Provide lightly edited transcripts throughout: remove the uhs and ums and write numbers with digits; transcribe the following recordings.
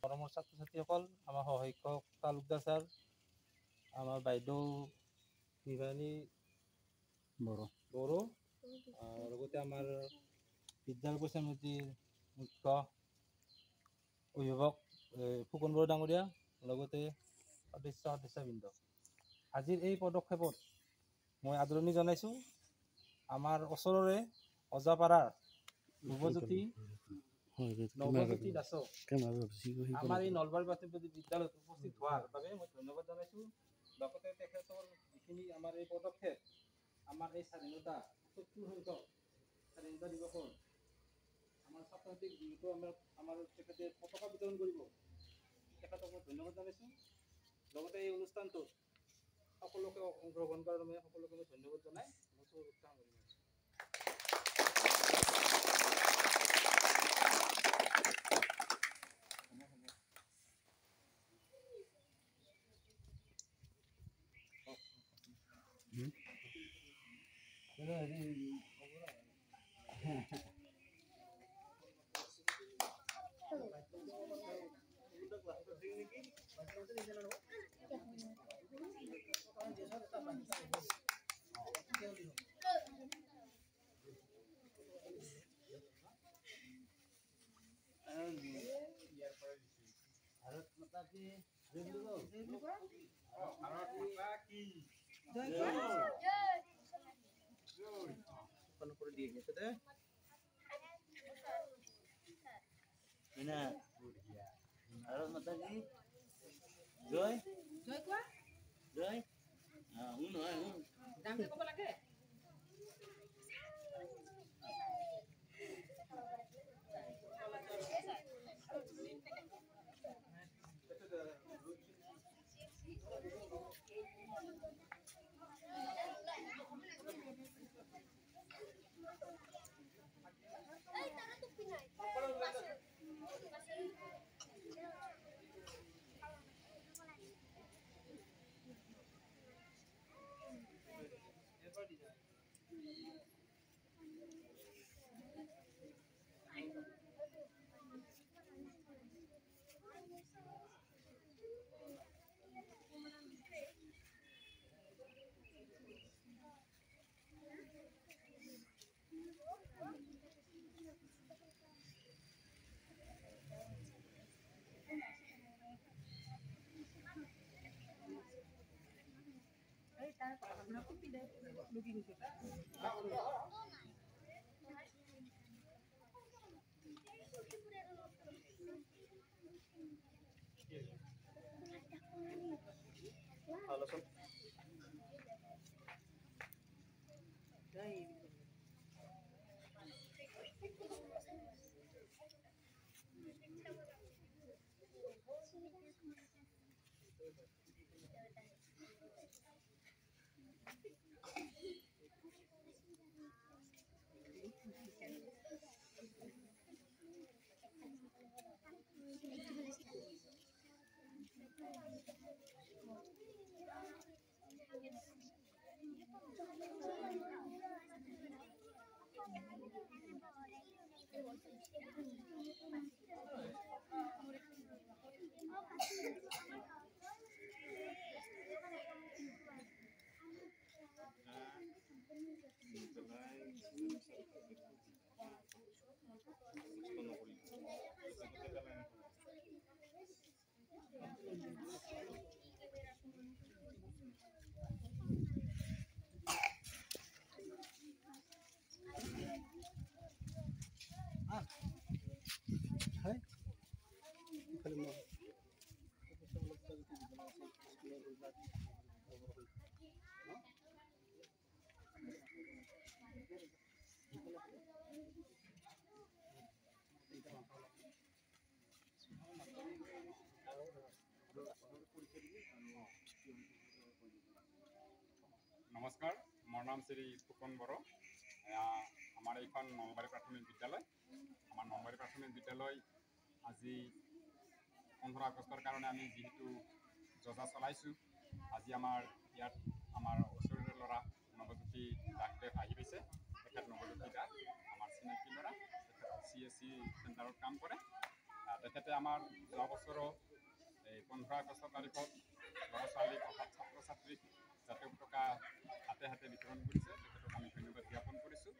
মৰমৰ ছাত্ৰ ছাত্ৰীসকল, আমাৰ সহায়ক তালুকদাৰ ছাৰ, আমাৰ বাইদেউ শিৱানী বড়ো, লগতে আমাৰ বিদ্যালয় সমিতিৰ মুখ্য অভিভাৱক ফুকন বড়ো ডাঙৰীয়া, লগতে সদস্যবৃন্দ, আজিৰ এই পদক্ষেপত মই আদৰণি জনাইছোঁ। আমাৰ ওচৰৰে অজাপাৰাৰ নৱজ্যোতি দাসক আমাৰ এই নলবাৰী প্ৰাথমিক বিদ্যালয়ত উপস্থিত হোৱাৰ বাবে মই ধন্যবাদ জনাইছোঁ। লগতে তেখেতৰ যিখিনি আমাৰ এই পদক্ষেপ, আমাৰ এই স্বাধীনতা ৭০ সংখ্যক স্বাধীনতা দিৱসৰ আমাৰ ছাত্ৰ ছাত্ৰীক যিহেতু আমাৰ তেখেতে পতাকা বিতৰণ কৰিব, তেখেতক মই ধন্যবাদ জনাইছোঁ। লগতে এই অনুষ্ঠানটোত সকলোকে অংশগ্ৰহণ কৰাৰ বাবে সকলোকে মই ধন্যবাদ জনাই নমস্কাৰ, মোৰ নাম শ্ৰী ফুকন বড়ো। আমাৰ এইখন নলবাৰী প্ৰাথমিক বিদ্যালয়। আমাৰ নলবাৰী প্ৰাথমিক বিদ্যালয় আজি 15 আগষ্টৰ কাৰণে আমি যিহেতু যজা চলাইছোঁ, আজি আমাৰ ইয়াত আমাৰ ওচৰৰে ল'ৰা নৱজ্যোতি দাসদেৱ আহি পাইছে। তেখেত নৱজ্যোতি দাস আমাৰ চিনাকি ল'ৰা, তেখেত CSC চেণ্টাৰত কাম কৰে। তেখেতে আমাৰ যোৱা বছৰো এই 15 আগষ্ট তাৰিখত ল'ৰা ছোৱালীক অৰ্থাৎ ছাত্ৰ ছাত্ৰীক জাতীয় পতাকা হাতে হাতে বিতৰণ কৰিছে। তেখেতক আমি ধন্যবাদ জ্ঞাপন কৰিছোঁ,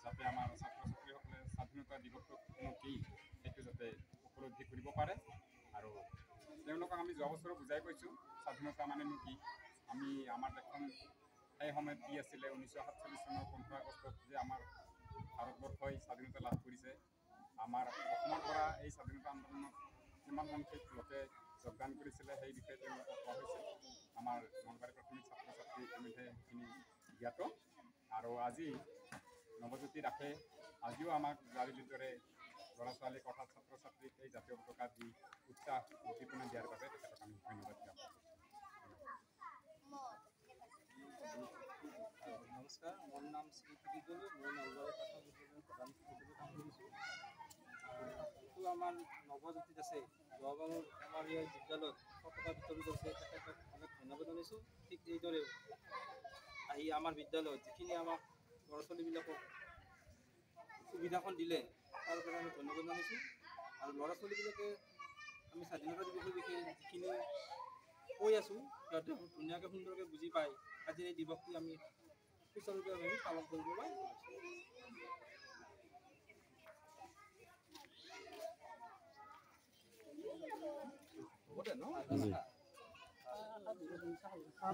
যাতে আমাৰ ছাত্ৰ ছাত্ৰীসকলে স্বাধীনতা দিৱসটোনো কি সেইটো যাতে উপলব্ধি কৰিব পাৰে। আৰু তেওঁলোকক আমি যোৱা বছৰো বুজাই কৈছোঁ স্বাধীনতা মানেনো কি। আমি আমাৰ দেশখন সেই সময়ত কি আছিলে, 1947 চনৰ 15 আগষ্টত যে আমাৰ ভাৰতবৰ্ষই স্বাধীনতা লাভ কৰিছে। আমাৰ অসমৰ পৰা এই স্বাধীনতা আন্দোলনত কিমান সংখ্যক লোকে যোগদান কৰিছিলে সেই বিষয়ে তেওঁলোকক কোৱা হৈছে। আমাৰ নলবাৰী প্ৰাথমিক ছাত্ৰ ছাত্ৰী ইতিমধ্যে সেইখিনি জ্ঞাত। আৰু আজি নৱজ্যোতি দাসে আজিও আমাক জাৰিলিৰ দৰে ল'ৰা ছোৱালীক অৰ্থাৎ ছাত্ৰ ছাত্ৰীক এই জাতীয় পতাকা দি উৎসাহ উদ্দীপনা দিয়াৰ বাবে তেখেতক আমি ধন্যবাদ জ্ঞাপন কৰিছোঁ। নমস্কাৰ, মোৰ নাম শ্ৰী মই নলবাৰী প্ৰাথমিক বিদ্যালয়ৰ প্ৰধান শিক্ষক কাম কৰিছোঁ। যিটো আমাৰ নৱজ্যোতি আছে, যোৱাবাৰ আমাৰ এই বিদ্যালয়ত পতাকা বিতৰণ কৰিছে, তেখেতক অনেক ধন্যবাদ জনাইছোঁ। ঠিক এইদৰে আহি আমাৰ বিদ্যালয়ত যিখিনি আমাক ল'ৰা ছোৱালীবিলাকক সুবিধাখন দিলে তাৰ কাৰণে আমি ধন্যবাদ জনাইছোঁ। আৰু ল'ৰা ছোৱালীবিলাকে আমি স্বাধীনতা দিৱসৰ বিষয়ে যিখিনি কৈ আছোঁ সিহঁতে ধুনীয়াকৈ সুন্দৰকৈ বুজি পায়। আজিৰ এই দিৱসটি আমি সুচাৰুৰূপে আমি পালন কৰিবলৈ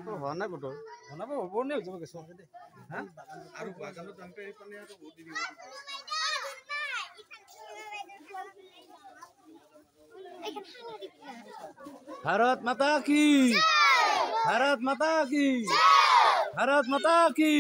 হোৱা নাই বতৰ বনাব হ'ব নে হৈ যাব গেছ আৰু বাগানত যাওঁতে এই পানী আৰু বহুত দেৰি হ'ব। भारत माता की, भारत माता की, भारत माता की।